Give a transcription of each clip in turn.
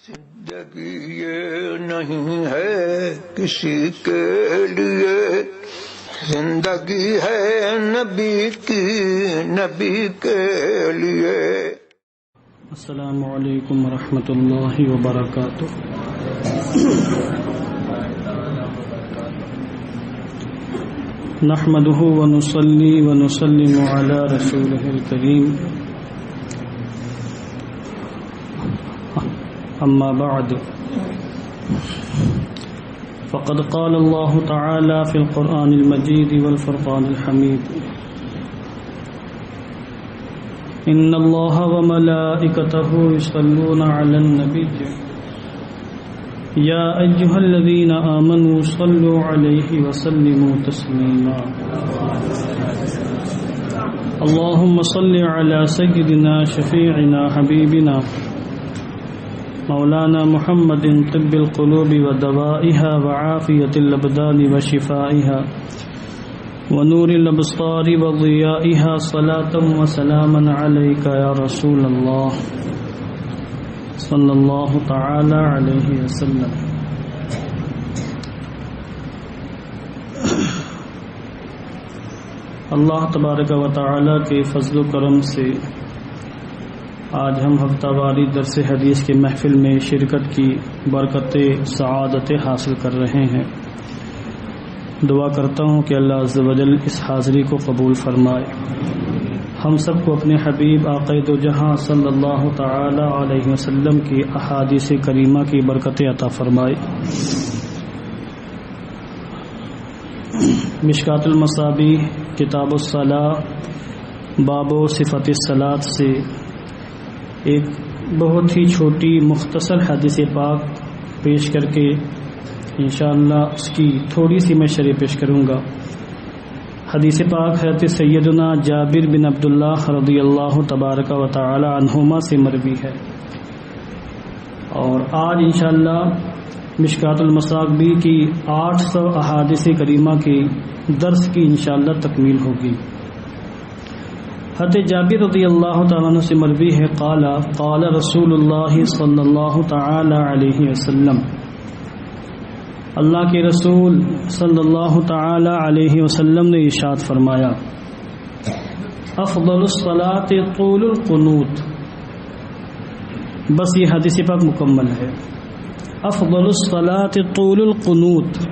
زندگی یہ نہیں ہے کسی کے لیے، زندگی ہے نبی کی، نبی کے لیے۔ السلام علیکم ورحمۃ اللہ وبرکاتہ۔ نحمده ونصلي ونسلم على رسوله الكريم، أما بعد، فقد قال الله تعالى في القرآن المجيد والفرقان الحميد: إن الله وملائكته يصلون على النبي يا أيها الذين آمنوا صلوا عليه وسلموا تسليما۔ اللهم صل على سيدنا شفيعنا حبيبنا مولانا محمد طب القلوب ودوائها وعافية الأبدان وشفائها ونور الأبصار وضيائها، صلاة وسلاما عليك يا رسول الله صلی اللہ تعالی علیہ وسلم۔ اللہ تبارک و تعالی کے فضل و کرم سے آج ہم ہفتہ واری درس حدیث کے محفل میں شرکت کی برکت سعادت حاصل کر رہے ہیں۔ دعا کرتا ہوں کہ اللہ عز و جل اس حاضری کو قبول فرمائے، ہم سب کو اپنے حبیب آقا دو جہاں صلی اللہ تعالی علیہ وسلم کی احادیث کریمہ کی برکت عطا فرمائے۔ مشکات المصابیح کتاب الصلاۃ باب صفت الصلاۃ سے ایک بہت ہی چھوٹی مختصر حدیث پاک پیش کر کے انشاءاللہ اس کی تھوڑی سی میں شرح پیش کروں گا۔ حدیث پاک حضرت سیدنا جابر بن عبداللہ رضی اللہ تبارک و تعالی عنہما سے مروی ہے، اور آج انشاءاللہ مشکات المصابیح کی 800 احادیث کریمہ کی درس کی انشاءاللہ تکمیل ہوگی۔ حضرت جابر رضی اللہ تعالیٰ عنہ سے مروی ہے، قال رسول اللہ صلی اللہ تعالی علیہ وسلم، اللہ کے رسول صلی اللہ تعالی علیہ وسلم نے ارشاد فرمایا: افضل الصلاة طول القنوت۔ بس یہ حدیث پاک مکمل ہے۔ افضل الصلاة طول القنوت،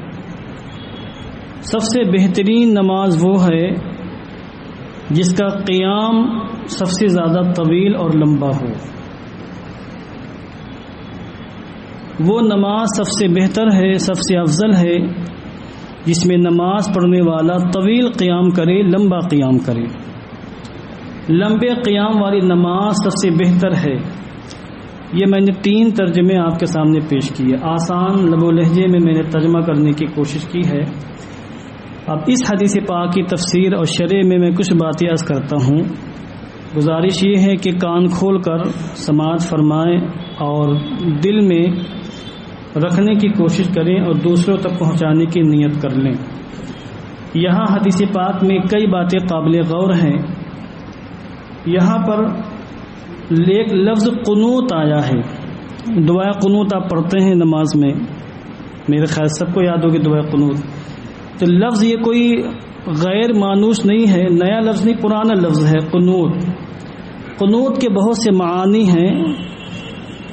سب سے بہترین نماز وہ ہے جس کا قیام سب سے زیادہ طویل اور لمبا ہو۔ وہ نماز سب سے بہتر ہے، سب سے افضل ہے جس میں نماز پڑھنے والا طویل قیام کرے، لمبا قیام کرے۔ لمبے قیام والی نماز سب سے بہتر ہے۔ یہ میں نے 3 ترجمے آپ کے سامنے پیش کیے، آسان لب و لہجے میں نے ترجمہ کرنے کی کوشش کی ہے۔ اب اس حدیث پاک کی تفسیر اور شرح میں کچھ باتیں عرض کرتا ہوں۔ گزارش یہ ہے کہ کان کھول کر سماعت فرمائیں اور دل میں رکھنے کی کوشش کریں اور دوسروں تک پہنچانے کی نیت کر لیں۔ یہاں حدیث پاک میں کئی باتیں قابل غور ہیں۔ یہاں پر ایک لفظ قنوت آیا ہے۔ دعائے قنوت آپ پڑھتے ہیں نماز میں، میرے خیال سب کو یاد ہوگی دعائے قنوت۔ تو لفظ یہ کوئی غیر مانوس نہیں ہے، نیا لفظ نہیں، پرانا لفظ ہے قنوت۔ قنوت کے بہت سے معانی ہیں۔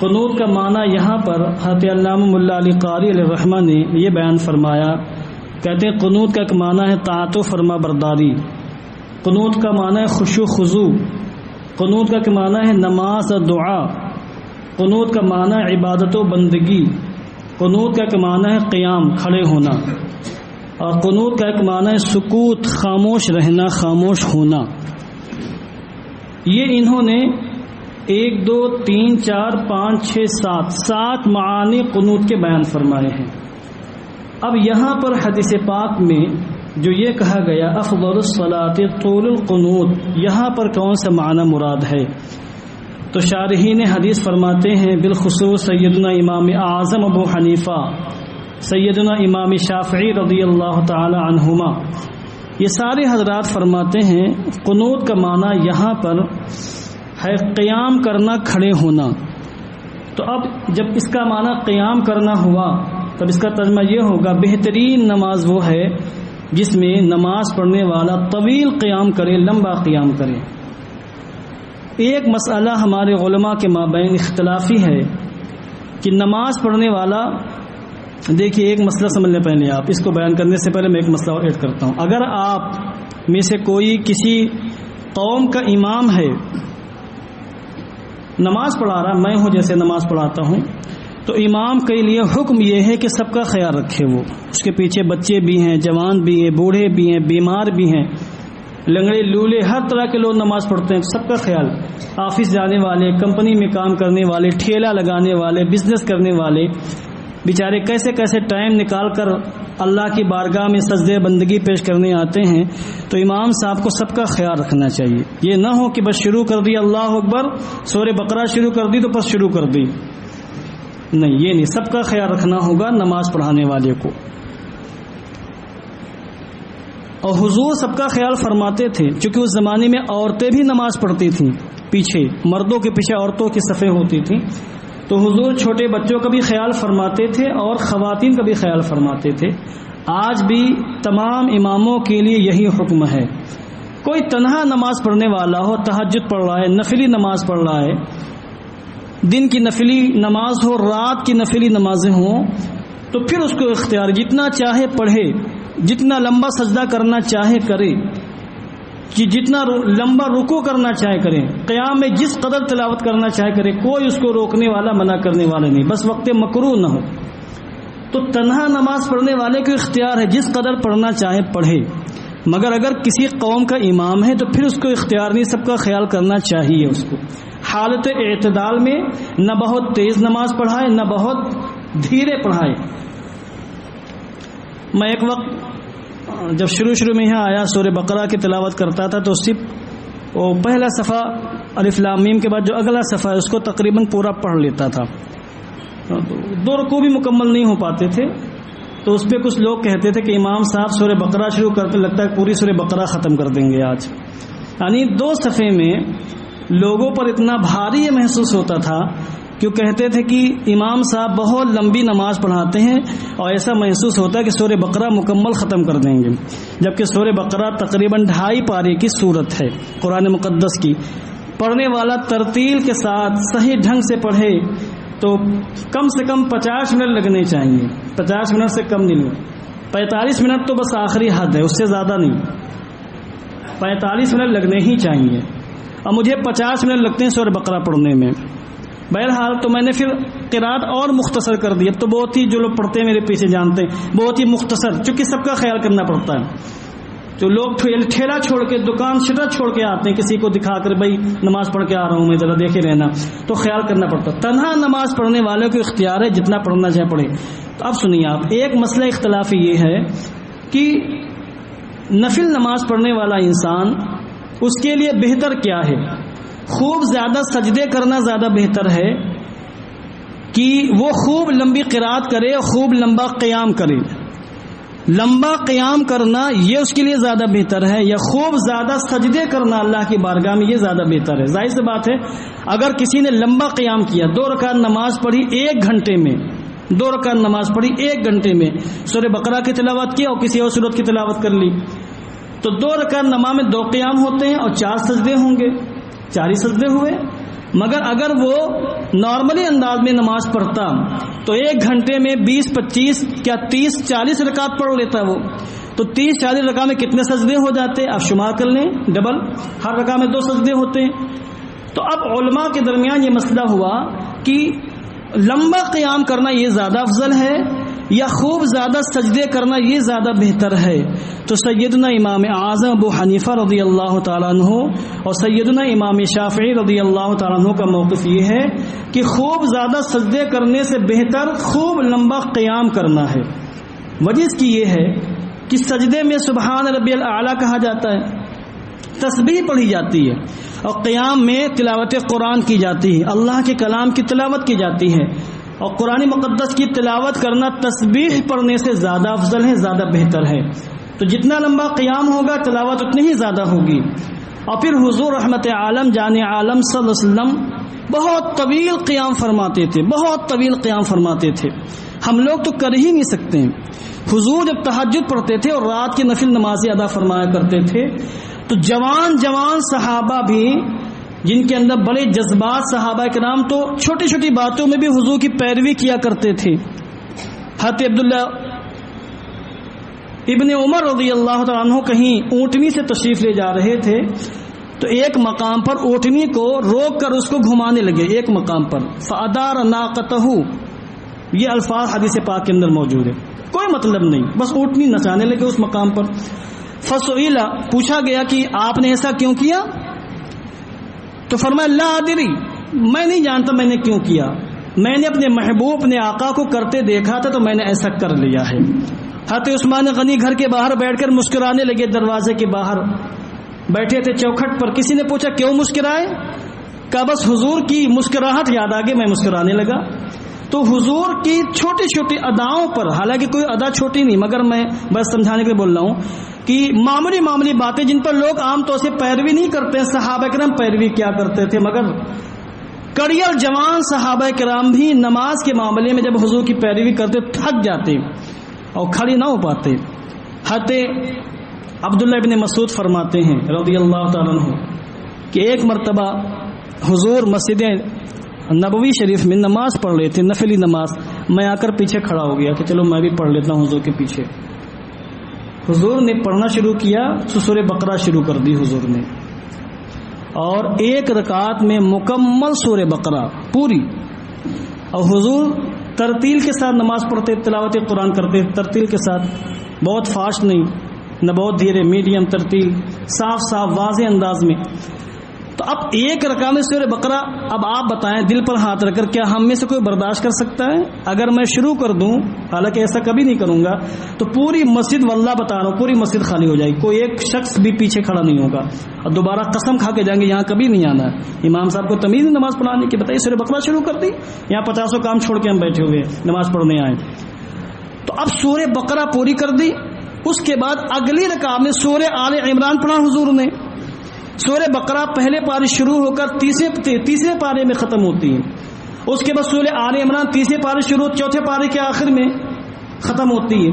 قنوت کا معنی یہاں پر حضرت علامہ ملا علی قاری علیہ الرحمہ نے یہ بیان فرمایا، کہتے ہیں قنوت کا ایک معنی ہے طاعت و فرما برداری، قنوت کا معنی ہے خشوع خضوع، قنوت کا ایک معنی ہے نماز اور دعا، قنوت کا معنی ہے عبادت و بندگی، قنوت کا ایک معنی ہے قیام، کھڑے ہونا، اور قنوت کا ایک معنی ہے سکوت، خاموش رہنا، خاموش ہونا۔ یہ انہوں نے 1 2 3 4 5 6 7 معانی قنوت کے بیان فرمائے ہیں۔ اب یہاں پر حدیث پاک میں جو یہ کہا گیا افضل الصلاة طول القنوت، یہاں پر کون سا معنی مراد ہے؟ تو شارحین حدیث فرماتے ہیں، بالخصوص سیدنا امام اعظم ابو حنیفہ، سیدنا امام شافعی رضی اللہ تعالی عنہما، یہ سارے حضرات فرماتے ہیں قنوت کا معنی یہاں پر ہے قیام کرنا، کھڑے ہونا۔ تو اب جب اس کا معنی قیام کرنا ہوا تب اس کا ترجمہ یہ ہوگا بہترین نماز وہ ہے جس میں نماز پڑھنے والا طویل قیام کرے، لمبا قیام کرے۔ ایک مسئلہ ہمارے علماء کے مابین اختلافی ہے کہ نماز پڑھنے والا، دیکھیے ایک مسئلہ سمجھ لیں پہلے آپ، اس کو بیان کرنے سے پہلے میں ایک مسئلہ اور ایڈ کرتا ہوں۔ اگر آپ میں سے کوئی کسی قوم کا امام ہے، نماز پڑھا رہا، میں ہوں جیسے نماز پڑھاتا ہوں، تو امام کے لیے حکم یہ ہے کہ سب کا خیال رکھے، وہ اس کے پیچھے بچے بھی ہیں، جوان بھی ہیں، بوڑھے بھی ہیں، بیمار بھی ہیں، لنگڑے لولے، ہر طرح کے لوگ نماز پڑھتے ہیں، سب کا خیال، آفس جانے والے، کمپنی میں کام کرنے والے، ٹھیلا لگانے والے، بزنس کرنے والے، بیچارے کیسے کیسے ٹائم نکال کر اللہ کی بارگاہ میں سجدے بندگی پیش کرنے آتے ہیں، تو امام صاحب کو سب کا خیال رکھنا چاہیے۔ یہ نہ ہو کہ بس شروع کر دی اللہ اکبر، سورہ بقرہ شروع کر دی تو بس شروع کر دی، نہیں، یہ نہیں، سب کا خیال رکھنا ہوگا نماز پڑھانے والے کو۔ اور حضور سب کا خیال فرماتے تھے، چونکہ اس زمانے میں عورتیں بھی نماز پڑھتی تھیں، پیچھے مردوں کے پیچھے عورتوں کی صفیں ہوتی تھیں، تو حضور چھوٹے بچوں کا بھی خیال فرماتے تھے اور خواتین کا بھی خیال فرماتے تھے۔ آج بھی تمام اماموں کے لیے یہی حکم ہے۔ کوئی تنہا نماز پڑھنے والا ہو، تہجد پڑھ رہا ہے، نفلی نماز پڑھ رہا ہے، دن کی نفلی نماز ہو، رات کی نفلی نمازیں ہوں، تو پھر اس کو اختیار، جتنا چاہے پڑھے، جتنا لمبا سجدہ کرنا چاہے کرے، کہ جتنا لمبا رکوع کرنا چاہے کرے، قیام میں جس قدر تلاوت کرنا چاہے کرے، کوئی اس کو روکنے والا، منع کرنے والا نہیں، بس وقت مکروہ نہ ہو۔ تو تنہا نماز پڑھنے والے کو اختیار ہے، جس قدر پڑھنا چاہے پڑھے، مگر اگر کسی قوم کا امام ہے تو پھر اس کو اختیار نہیں، سب کا خیال کرنا چاہیے اس کو، حالت اعتدال میں، نہ بہت تیز نماز پڑھائے نہ بہت دھیرے پڑھائے۔ میں ایک وقت جب شروع میں یہاں آیا، سورہ بقرہ کی تلاوت کرتا تھا، تو صرف وہ پہلا صفحہ الف لام میم کے بعد جو اگلا صفحہ ہے اس کو تقریباً پورا پڑھ لیتا تھا، 2 رکوع بھی مکمل نہیں ہو پاتے تھے، تو اس پہ کچھ لوگ کہتے تھے کہ امام صاحب سورہ بقرہ شروع کرتے لگتا ہے پوری سورہ بقرہ ختم کر دیں گے آج، یعنی 2 صفحے میں لوگوں پر اتنا بھاری یہ محسوس ہوتا تھا کہ وہ کہتے تھے کہ امام صاحب بہت لمبی نماز پڑھاتے ہیں، اور ایسا محسوس ہوتا ہے کہ سورہ بقرہ مکمل ختم کر دیں گے، جبکہ سورہ بقرہ تقریباً 2.5 پارے کی سورت ہے قرآن مقدس کی۔ پڑھنے والا ترتیل کے ساتھ صحیح ڈھنگ سے پڑھے تو کم سے کم 50 منٹ لگنے چاہیے، 50 منٹ سے کم نہیں، 45 منٹ تو بس آخری حد ہے، اس سے زیادہ نہیں، 45 منٹ لگنے ہی چاہیے، اور مجھے 50 منٹ لگتے ہیں سورہ بقرہ پڑھنے میں۔ بہرحال تو میں نے پھر قرات اور مختصر کر دی، اب تو بہت ہی جو لوگ پڑھتے ہیں میرے پیچھے جانتے ہیں، بہت ہی مختصر، چونکہ سب کا خیال کرنا پڑتا ہے۔ جو لوگ ٹھیلا چھوڑ کے، دکان شٹر چھوڑ کے آتے ہیں کسی کو دکھا کر، بھائی نماز پڑھ کے آ رہا ہوں میں، ذرا دیکھے رہنا، تو خیال کرنا پڑتا ہے۔ تنہا نماز پڑھنے والوں کو اختیار ہے، جتنا پڑھنا چاہے پڑھے۔ تو اب سنیے آپ، ایک مسئلہ اختلافی یہ ہے کہ نفل نماز پڑھنے والا انسان، اس کے لیے بہتر کیا ہے؟ خوب زیادہ سجدے کرنا زیادہ بہتر ہے کہ وہ خوب لمبی قرات کرے اور خوب لمبا قیام کرے؟ لمبا قیام کرنا یہ اس کے لیے زیادہ بہتر ہے، یا خوب زیادہ سجدے کرنا اللہ کی بارگاہ میں یہ زیادہ بہتر ہے؟ ظاہر سی بات ہے، اگر کسی نے لمبا قیام کیا، 2 رکعت نماز پڑھی 1 گھنٹے میں، 2 رکعت نماز پڑھی 1 گھنٹے میں، سورہ بقرہ کی تلاوت کی اور کسی اور سورت کی تلاوت کر لی، تو 2 رکعت نماز میں 2 قیام ہوتے ہیں اور 4 سجدے ہوں گے، 4 ہی سجدے ہوئے۔ مگر اگر وہ نارملی انداز میں نماز پڑھتا تو 1 گھنٹے میں 20-25 کیا 30-40 رکعت پڑھ لیتا وہ، تو 30-40 رکعت میں کتنے سجدے ہو جاتے؟ آپ شمار کر لیں، ڈبل، ہر رکعت میں 2 سجدے ہوتے ہیں۔ تو اب علماء کے درمیان یہ مسئلہ ہوا کہ لمبا قیام کرنا یہ زیادہ افضل ہے یا خوب زیادہ سجدے کرنا یہ زیادہ بہتر ہے؟ تو سیدنا امام اعظم ابو حنیفہ رضی اللہ تعالیٰ عنہ اور سیدنا امام شافعی رضی اللہ تعالیٰ عنہ کا موقف یہ ہے کہ خوب زیادہ سجدے کرنے سے بہتر خوب لمبا قیام کرنا ہے۔ وجہ اس کی یہ ہے کہ سجدے میں سبحان ربی الاعلیٰ کہا جاتا ہے، تسبیح پڑھی جاتی ہے، اور قیام میں تلاوت قرآن کی جاتی ہے، اللہ کے کلام کی تلاوت کی جاتی ہے، اور قرآن مقدس کی تلاوت کرنا تسبیح پڑھنے سے زیادہ افضل ہے، زیادہ بہتر ہے۔ تو جتنا لمبا قیام ہوگا تلاوت اتنی ہی زیادہ ہوگی۔ اور پھر حضور رحمت عالم جان عالم صلی اللہ علیہ وسلم بہت طویل قیام فرماتے تھے، بہت طویل قیام فرماتے تھے، ہم لوگ تو کر ہی نہیں سکتے۔ حضور جب تہجد پڑھتے تھے اور رات کی نفل نمازیں ادا فرمایا کرتے تھے تو جوان جوان صحابہ بھی جن کے اندر بڑے جذبات، صحابہ کرام تو چھوٹی چھوٹی باتوں میں بھی حضور کی پیروی کیا کرتے تھے۔ حضرت عبداللہ ابن عمر رضی اللہ تعالیٰ عنہ کہیں اونٹنی سے تشریف لے جا رہے تھے تو ایک مقام پر اونٹنی کو روک کر اس کو گھمانے لگے، ایک مقام پر فادار ناقتہ، یہ الفاظ حدیث پاک کے اندر موجود ہے، کوئی مطلب نہیں، بس اونٹنی نچانے لگے اس مقام پر۔ فسئل، پوچھا گیا کہ آپ نے ایسا کیوں کیا؟ تو فرمایا لا ادری، میں نہیں جانتا میں نے کیوں کیا، میں نے اپنے محبوب اپنے آقا کو کرتے دیکھا تھا تو میں نے ایسا کر لیا ہے۔ حضرت عثمان غنی گھر کے باہر بیٹھ کر مسکرانے لگے، دروازے کے باہر بیٹھے تھے چوکھٹ پر، کسی نے پوچھا کیوں مسکرائے؟ کہا بس حضور کی مسکراہٹ یاد آ گئی، میں مسکرانے لگا۔ تو حضور کی چھوٹی چھوٹی اداؤں پر، حالانکہ کوئی ادا چھوٹی نہیں، مگر میں بس سمجھانے کے لیے بول رہا ہوں کہ معمولی معمولی باتیں جن پر لوگ عام طور سے پیروی نہیں کرتے، صحابہ کرام پیروی کیا کرتے تھے، مگر کڑیل جوان صحابہ کرام بھی نماز کے معاملے میں جب حضور کی پیروی کرتے تھک جاتے اور کھڑی نہ ہو پاتے۔ حضرت عبداللہ ابن مسعود فرماتے ہیں رضی اللہ تعالیٰ عنہ کہ ایک مرتبہ حضور مسجد نبوی شریف میں نماز پڑھ رہے تھے، نفلی نماز، میں آ کر پیچھے کھڑا ہو گیا کہ چلو میں بھی پڑھ لیتا ہوں حضور کے پیچھے۔ حضور نے پڑھنا شروع کیا تو سورہ بقرہ شروع کر دی حضور نے، اور ایک رکعت میں مکمل سورہ بقرہ پوری، اور حضور ترتیل کے ساتھ نماز پڑھتے، تلاوت قرآن کرتے ترتیل کے ساتھ، بہت فاسٹ نہیں نہ بہت دھیرے، میڈیم ترتیل، صاف صاف واضح انداز میں۔ تو اب ایک رکعت میں سورہ بقرہ، اب آپ بتائیں دل پر ہاتھ رکھ کر کیا ہم میں سے کوئی برداشت کر سکتا ہے؟ اگر میں شروع کر دوں، حالانکہ ایسا کبھی نہیں کروں گا، تو پوری مسجد، واللہ بتا رہا ہوں، پوری مسجد خالی ہو جائے گی، کوئی ایک شخص بھی پیچھے کھڑا نہیں ہوگا، اور دوبارہ قسم کھا کے جائیں گے یہاں کبھی نہیں آنا ہے۔ امام صاحب کو تمیز نماز پڑھانے کی، بتائیے سورہ بقرہ شروع کر دی، یہاں 50 کام چھوڑ کے ہم بیٹھے ہوئے نماز پڑھنے آئے۔ تو اب سورہ بقرہ پوری کر دی، اس کے بعد اگلی رکعت میں سورہ آل عمران پڑھا حضور نے۔ سورہ بقرہ پہلے پارے شروع ہو کر تیسرے پارے میں ختم ہوتی ہے، اس کے بعد سورہ آل عمران تیسرے پارے شروع، چوتھے پارے کے آخر میں ختم ہوتی ہے،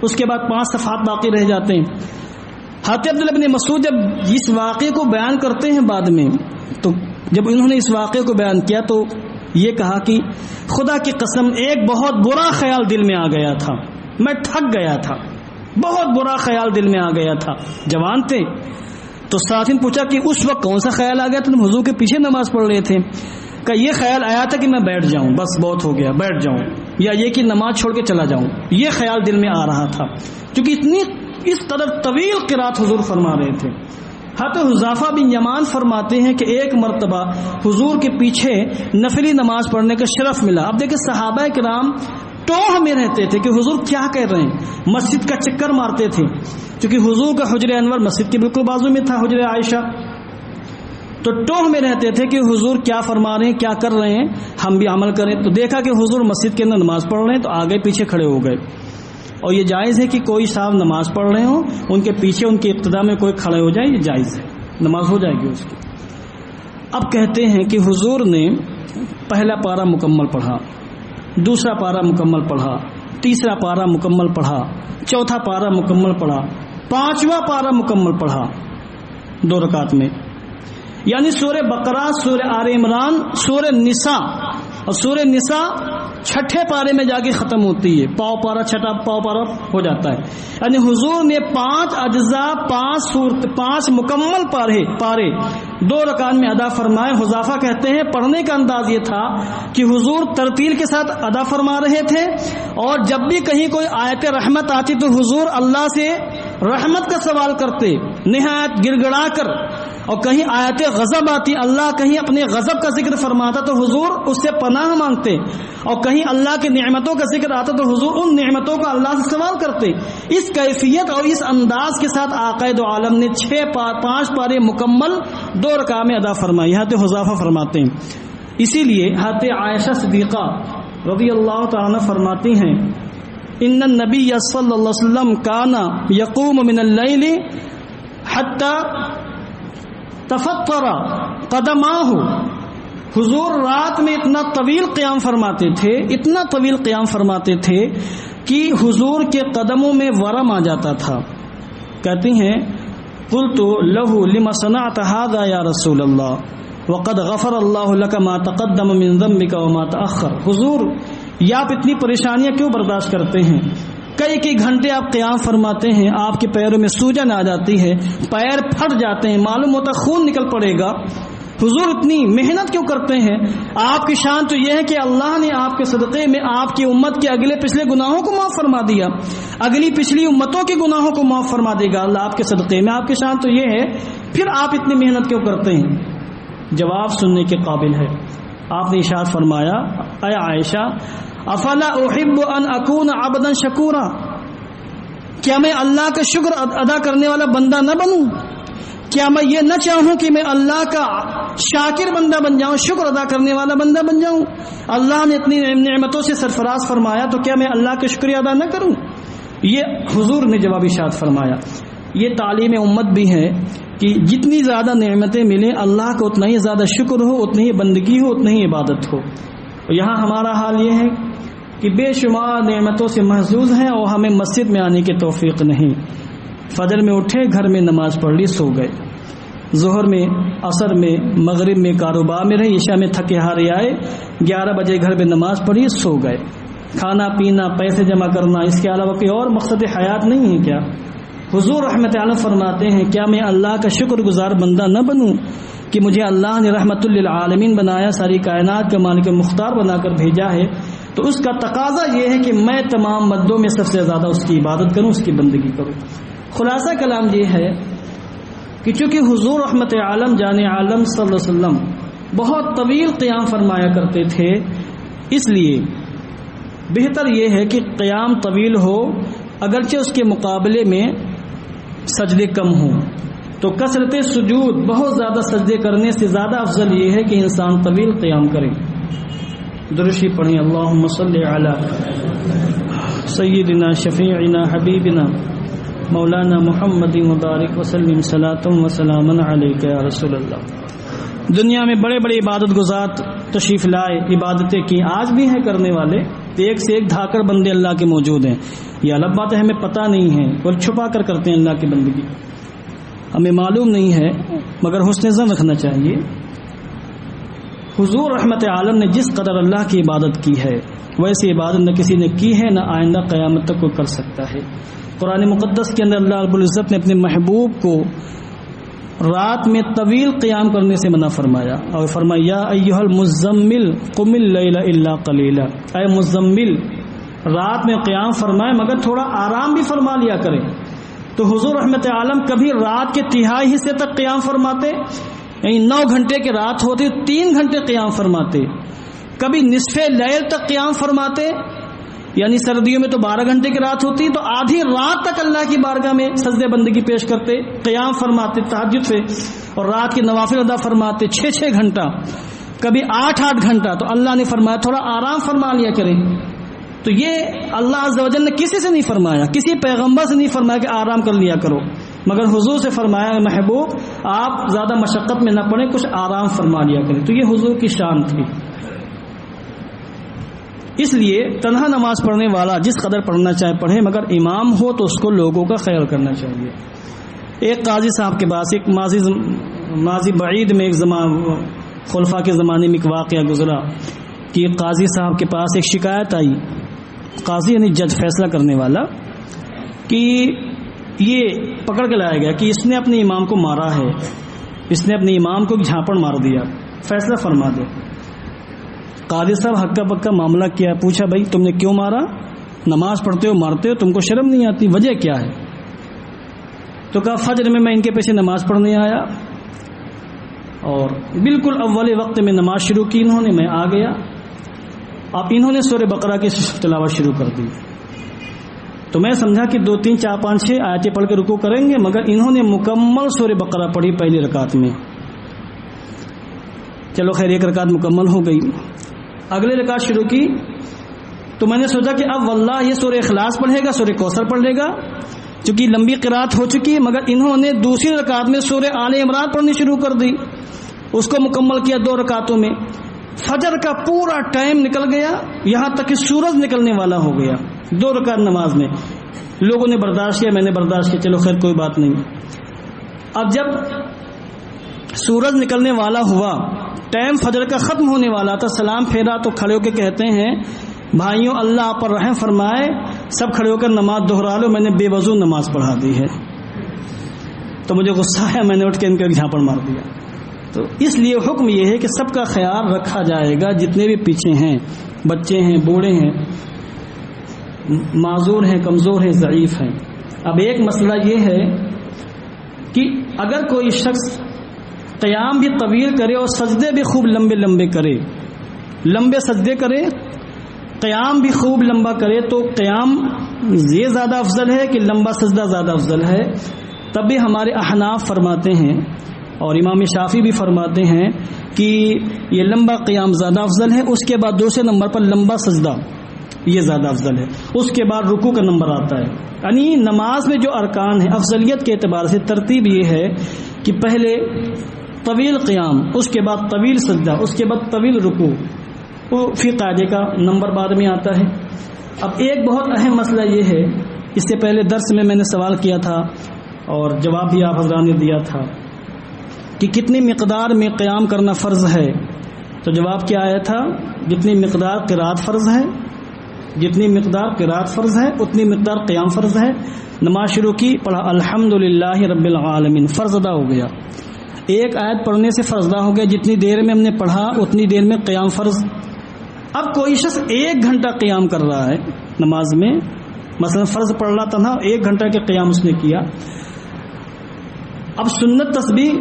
اس کے بعد 5 صفحات باقی رہ جاتے ہیں۔ حضرت عبداللہ بن مسعود جب اس واقعے کو بیان کرتے ہیں بعد میں، تو جب انہوں نے اس واقعے کو بیان کیا تو یہ کہا کہ خدا کی قسم ایک بہت برا خیال دل میں آ گیا تھا، میں تھک گیا تھا، بہت برا خیال دل میں آ گیا تھا۔ جوان تھے تو ساتھی نے پوچھا کہ اس وقت کون سا خیال آ گیا تھا؟ تم حضور کے پیچھے نماز پڑھ رہے تھے۔ کہ یہ خیال آیا تھا کہ میں بیٹھ جاؤں، بس بہت ہو گیا، بیٹھ جاؤں، یا یہ کہ نماز چھوڑ کے چلا جاؤں، یہ خیال دل میں آ رہا تھا، کیونکہ اس قدر طویل قرات حضور فرما رہے تھے۔ حضرت حذیفہ بن یمان فرماتے ہیں کہ ایک مرتبہ حضور کے پیچھے نفلی نماز پڑھنے کا شرف ملا۔ اب دیکھیں صحابہ کرام ٹوہ میں رہتے تھے کہ حضور کیا کہہ رہے ہیں، مسجد کا چکر مارتے تھے، کیونکہ حضور کا حجر انور مسجد کے بالکل بازو میں تھا، حجر عائشہ، تو ٹوہ میں رہتے تھے کہ حضور کیا فرما رہے ہیں، کیا کر رہے ہیں، ہم بھی عمل کریں۔ تو دیکھا کہ حضور مسجد کے اندر نماز پڑھ رہے ہیں تو آگے پیچھے کھڑے ہو گئے، اور یہ جائز ہے کہ کوئی صاحب نماز پڑھ رہے ہوں ان کے پیچھے ان کی ابتدا میں کوئی کھڑے ہو جائے، یہ جائز ہے، نماز ہو جائے گی اس کی۔ اب کہتے ہیں کہ حضور نے پہلا پارہ مکمل پڑھا، دوسرا پارہ مکمل پڑھا، تیسرا پارہ مکمل پڑھا، چوتھا پارہ مکمل پڑھا، پانچواں پارہ مکمل پڑھا 2 رکعت میں، یعنی سورہ بقرہ، سورہ آل عمران، سورہ نساء، اور سورہ نساء چھٹے پارے میں جا کے ختم ہوتی ہے، پاؤ پارہ چھٹا پاؤ پارہ ہو جاتا ہے، یعنی حضور نے 5 اجزاء 5 مکمل پارے 2 رکعت میں ادا فرمائے۔ حذیفہ کہتے ہیں پڑھنے کا انداز یہ تھا کہ حضور ترتیل کے ساتھ ادا فرما رہے تھے، اور جب بھی کہیں کوئی آیت رحمت آتی تو حضور اللہ سے رحمت کا سوال کرتے نہایت گڑ گڑا کر، اور کہیں آیت غضب آتی، اللہ کہیں اپنے غضب کا ذکر فرماتا تو حضور اس سے پناہ مانگتے، اور کہیں اللہ کی نعمتوں کا ذکر آتا تو حضور ان نعمتوں کا اللہ سے سوال کرتے۔ اس کیفیت اور اس انداز کے ساتھ آقا دو عالم نے 5 پارے مکمل 2 رکعت میں ادا فرمائی، حضرت حذیفہ فرماتے ہیں۔ اسی لیے حضرت عائشہ صدیقہ رضی اللہ تعالی عنہ فرماتی ہیں ان النبی صلی اللہ علیہ وسلم کان یقوم من اللیل حتی تفطر قدماہ حضور رات میں اتنا طویل قیام فرماتے تھے، اتنا طویل قیام فرماتے تھے کہ حضور کے قدموں میں ورم آ جاتا تھا۔ کہتی ہیں قلت له لما صنعت هذا یا رسول اللہ وقد غفر اللہ لك ما تقدم من ذنبك وما تأخر۔ حضور یہ آپ اتنی پریشانیاں کیوں برداشت کرتے ہیں؟ کئی گھنٹے آپ قیام فرماتے ہیں، آپ کے پیروں میں سوجن آ جاتی ہے، پیر پھٹ جاتے ہیں، معلوم ہوتا خون نکل پڑے گا۔ حضور اتنی محنت کیوں کرتے ہیں؟ آپ کی شان تو یہ ہے کہ اللہ نے آپ کے صدقے میں آپ کی امت کے اگلے پچھلے گناہوں کو معاف فرما دیا، اگلی پچھلی امتوں کے گناہوں کو معاف فرما دے گا اللہ آپ کے صدقے میں۔ آپ کی شان تو یہ ہے، پھر آپ اتنی محنت کیوں کرتے ہیں؟ جواب سننے کے قابل ہے۔ آپ نے ارشاد فرمایا اے عائشہ افلا احب ان اکون عبدا شکورا، کیا میں اللہ کا شکر ادا کرنے والا بندہ نہ بنوں؟ کیا میں یہ نہ چاہوں کہ میں اللہ کا شاکر بندہ بن جاؤں، شکر ادا کرنے والا بندہ بن جاؤں؟ اللہ نے اتنی نعمتوں سے سرفراز فرمایا تو کیا میں اللہ کا شکریہ ادا نہ کروں؟ یہ حضور نے جواب ارشاد فرمایا۔ یہ تعلیم امت بھی ہے کہ جتنی زیادہ نعمتیں ملیں اللہ کو اتنا ہی زیادہ شکر ہو، اتنی ہی بندگی ہو، اتنی ہی عبادت ہو۔ یہاں ہمارا حال یہ ہے کہ بے شمار نعمتوں سے محظوظ ہیں اور ہمیں مسجد میں آنے کی توفیق نہیں۔ فجر میں اٹھے، گھر میں نماز پڑھ لی، سو گئے، ظہر میں، عصر میں، مغرب میں کاروبار میں رہے، عشاء میں تھکے ہارے آئے، 11 بجے گھر میں نماز پڑھی، سو گئے۔ کھانا پینا، پیسے جمع کرنا، اس کے علاوہ کوئی اور مقصد حیات نہیں ہے کیا؟ حضور رحمت عالم فرماتے ہیں کیا میں اللہ کا شکر گزار بندہ نہ بنوں کہ مجھے اللہ نے رحمت للعالمین بنایا، ساری کائنات کا مالک مختار بنا کر بھیجا ہے، تو اس کا تقاضا یہ ہے کہ میں تمام مدوں میں سب سے زیادہ اس کی عبادت کروں، اس کی بندگی کروں۔ خلاصہ کلام یہ ہے کہ چونکہ حضور رحمت عالم جان عالم صلی اللہ علیہ وسلم بہت طویل قیام فرمایا کرتے تھے، اس لیے بہتر یہ ہے کہ قیام طویل ہو، اگرچہ اس کے مقابلے میں سجدے کم ہوں، تو کثرت سجود، بہت زیادہ سجدے کرنے سے زیادہ افضل یہ ہے کہ انسان طویل قیام کرے۔ درشی پڑھیں اللہم صلی علی سیدنا شفیعنا حبیبنا مولانا محمد مبارک وسلم صلاۃ و سلام علیک یا رسول اللہ۔ دنیا میں بڑے بڑے عبادت گزار تشریف لائے، عبادتیں کی، آج بھی ہیں کرنے والے، ایک سے ایک دھاکڑ بندے اللہ کے موجود ہیں۔ یہ الگ بات ہے ہمیں پتہ نہیں ہے، اور چھپا کر کرتے ہیں اللہ کی بندگی، ہمیں معلوم نہیں ہے، مگر حسن ظن رکھنا چاہیے۔ حضور رحمت عالم نے جس قدر اللہ کی عبادت کی ہے ویسی عبادت نہ کسی نے کی ہے، نہ آئندہ قیامت تک کوئی کر سکتا ہے۔ قرآن مقدس کے اندر اللہ رب العزت نے اپنے محبوب کو رات میں طویل قیام کرنے سے منع فرمایا اور فرمایا یا ایھا المزمل قم اللیل الا قلیلا، اے مزمل رات میں قیام فرمائے مگر تھوڑا آرام بھی فرما لیا کرے۔ تو حضور رحمت عالم کبھی رات کے تہائی حصے تک قیام فرماتے، یعنی 9 گھنٹے کی رات ہوتی 3 گھنٹے قیام فرماتے، کبھی نصف لیل تک قیام فرماتے، یعنی سردیوں میں تو 12 گھنٹے کی رات ہوتی تو آدھی رات تک اللہ کی بارگاہ میں سجدے بندگی پیش کرتے، قیام فرماتے تہجد سے، اور رات کے نوافل ادا فرماتے 6 گھنٹہ، کبھی 8 گھنٹہ۔ تو اللہ نے فرمایا تھوڑا آرام فرما لیا کریں۔ تو یہ اللہ عز و جل نے کسی سے نہیں فرمایا، کسی پیغمبر سے نہیں فرمایا کہ آرام کر لیا کرو، مگر حضور سے فرمایا محبوب آپ زیادہ مشقت میں نہ پڑیں، کچھ آرام فرما لیا کریں۔ تو یہ حضور کی شان تھی۔ اس لیے تنہا نماز پڑھنے والا جس قدر پڑھنا چاہے پڑھے، مگر امام ہو تو اس کو لوگوں کا خیال کرنا چاہیے۔ ایک قاضی صاحب کے پاس ایک ماضی بعید میں ایک خلفاء کے زمانے میں ایک واقعہ گزرا کہ قاضی صاحب کے پاس ایک شکایت آئی، قاضی یعنی جج، فیصلہ کرنے والا، کہ یہ پکڑ کے لایا گیا کہ اس نے اپنے امام کو مارا ہے، اس نے اپنے امام کو جھاپڑ مار دیا، فیصلہ فرما دے۔ قاضی صاحب ہکا بکا معاملہ کیا، پوچھا بھائی تم نے کیوں مارا؟ نماز پڑھتے ہو مارتے ہو، تم کو شرم نہیں آتی؟ وجہ کیا ہے؟ تو کہا فجر میں ان کے پیچھے نماز پڑھنے آیا اور بالکل اول وقت میں نماز شروع کی انہوں نے، میں آ گیا، اب انہوں نے سورہ بقرہ کی تلاوت شروع کر دی، تو میں سمجھا کہ 2 3 4 5 6 آیتیں پڑھ کے رکوع کریں گے، مگر انہوں نے مکمل سورہ بقرہ پڑھی پہلی رکعت میں۔ چلو خیر، 1 رکعت مکمل ہو گئی، اگلے رکعت شروع کی تو میں نے سوچا کہ اب واللہ یہ سورہ اخلاص پڑھے گا، سورہ کوثر پڑھے گا، چونکہ لمبی قرات ہو چکی ہے، مگر انہوں نے دوسری رکعت میں سورہ آل عمران پڑھنی شروع کر دی۔ اس کو مکمل کیا 2 رکعتوں میں. فجر کا پورا ٹائم نکل گیا، یہاں تک کہ سورج نکلنے والا ہو گیا 2 رکعت نماز میں. لوگوں نے برداشت کیا، میں نے برداشت کیا، چلو خیر کوئی بات نہیں. اب جب سورج نکلنے والا ہوا، ٹائم فجر کا ختم ہونے والا تھا، سلام پھیرا تو کھڑے ہو کے کہتے ہیں بھائیوں اللہ آپ پر رحم فرمائے، سب کھڑے ہو کر نماز دہرا لو، میں نے بے وضو نماز پڑھا دی ہے. تو مجھے غصہ آیا، میں نے اٹھ کے ان کو ایک جھاپڑ مار دیا. تو اس لیے حکم یہ ہے کہ سب کا خیال رکھا جائے گا، جتنے بھی پیچھے ہیں، بچے ہیں، بوڑھے ہیں، معذور ہیں، کمزور ہیں، ضعیف ہیں. اب ایک مسئلہ یہ ہے کہ اگر کوئی شخص قیام بھی طویل کرے اور سجدے بھی خوب لمبے لمبے کرے، لمبے سجدے کرے، قیام بھی خوب لمبا کرے، تو قیام یہ زیادہ افضل ہے کہ لمبا سجدہ زیادہ افضل ہے؟ تب بھی ہمارے احناف فرماتے ہیں اور امام شافعی بھی فرماتے ہیں کہ یہ لمبا قیام زیادہ افضل ہے. اس کے بعد دوسرے نمبر پر لمبا سجدہ یہ زیادہ افضل ہے. اس کے بعد رکوع کا نمبر آتا ہے. یعنی نماز میں جو ارکان ہیں افضلیت کے اعتبار سے ترتیب یہ ہے کہ پہلے طویل قیام، اس کے بعد طویل سجدہ، اس کے بعد طویل رکوع، وہ فی قاعدے کا نمبر بعد میں آتا ہے. اب ایک بہت اہم مسئلہ یہ ہے، اس سے پہلے درس میں نے سوال کیا تھا اور جواب بھی آپ حضرات نے دیا تھا کہ کتنی مقدار میں قیام کرنا فرض ہے. تو جواب کیا آیا تھا؟ جتنی مقدار قرات فرض ہے، جتنی مقدار قرات فرض ہے اتنی مقدار قیام فرض ہے. نماز شروع کی، پڑھا الحمدللہ رب العالمین، فرض ادا ہو گیا. ایک آیت پڑھنے سے فرض ادا ہو گیا، جتنی دیر میں ہم نے پڑھا اتنی دیر میں قیام فرض. اب کوئی شخص 1 گھنٹہ قیام کر رہا ہے نماز میں، مثلا فرض پڑھ رہا تھا 1 گھنٹہ کے قیام اس نے کیا. اب سنت تسبیح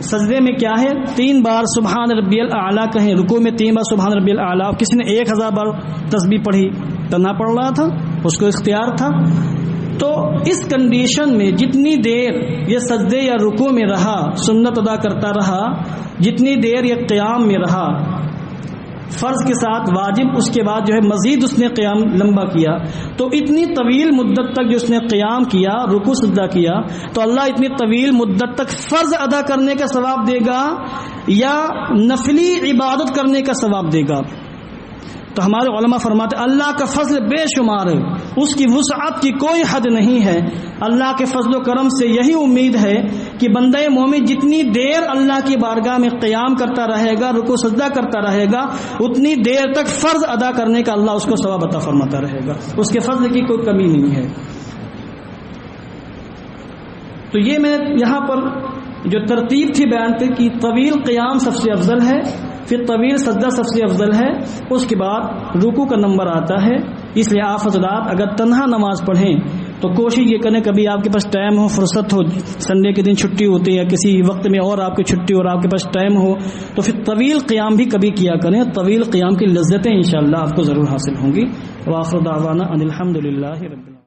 سجدے میں کیا ہے؟ 3 بار سبحان ربی الاعلیٰ کہیں، رکوع میں 3 بار سبحان ربی الاعلیٰ. کسی نے 1000 بار تسبیح پڑھی، تنہا پڑھ رہا تھا، اس کو اختیار تھا. تو اس کنڈیشن میں جتنی دیر یہ سجدے یا رکوع میں رہا، سنت ادا کرتا رہا، جتنی دیر یہ قیام میں رہا فرض کے ساتھ واجب، اس کے بعد جو ہے مزید اس نے قیام لمبا کیا، تو اتنی طویل مدت تک جو اس نے قیام کیا، رکوع سجدہ کیا، تو اللہ اتنی طویل مدت تک فرض ادا کرنے کا ثواب دے گا یا نفلی عبادت کرنے کا ثواب دے گا؟ تو ہمارے علماء فرماتے اللہ کا فضل بے شمار ہے، اس کی وسعت کی کوئی حد نہیں ہے. اللہ کے فضل و کرم سے یہی امید ہے کہ بندہ مومن جتنی دیر اللہ کی بارگاہ میں قیام کرتا رہے گا، رکوع سجدہ کرتا رہے گا، اتنی دیر تک فرض ادا کرنے کا اللہ اس کو ثواب عطا فرماتا رہے گا. اس کے فضل کی کوئی کمی نہیں ہے. تو یہ میں یہاں پر جو ترتیب تھی بیان پہ کہ طویل قیام سب سے افضل ہے، پھر طویل سجدہ سب سے افضل ہے، اس کے بعد رکوع کا نمبر آتا ہے. اس لیے آپ حضرات اگر تنہا نماز پڑھیں تو کوشش یہ کریں کبھی آپ کے پاس ٹائم ہو، فرصت ہو، سنڈے کے دن چھٹی ہوتی ہے یا کسی وقت میں اور آپ کی چھٹی اور آپ کے پاس ٹائم ہو تو پھر طویل قیام بھی کبھی کیا کریں. طویل قیام کی لذتیں انشاءاللہ آپ کو ضرور حاصل ہوں گی. وآخر دعوانا ان الحمدللہ رب العالمین.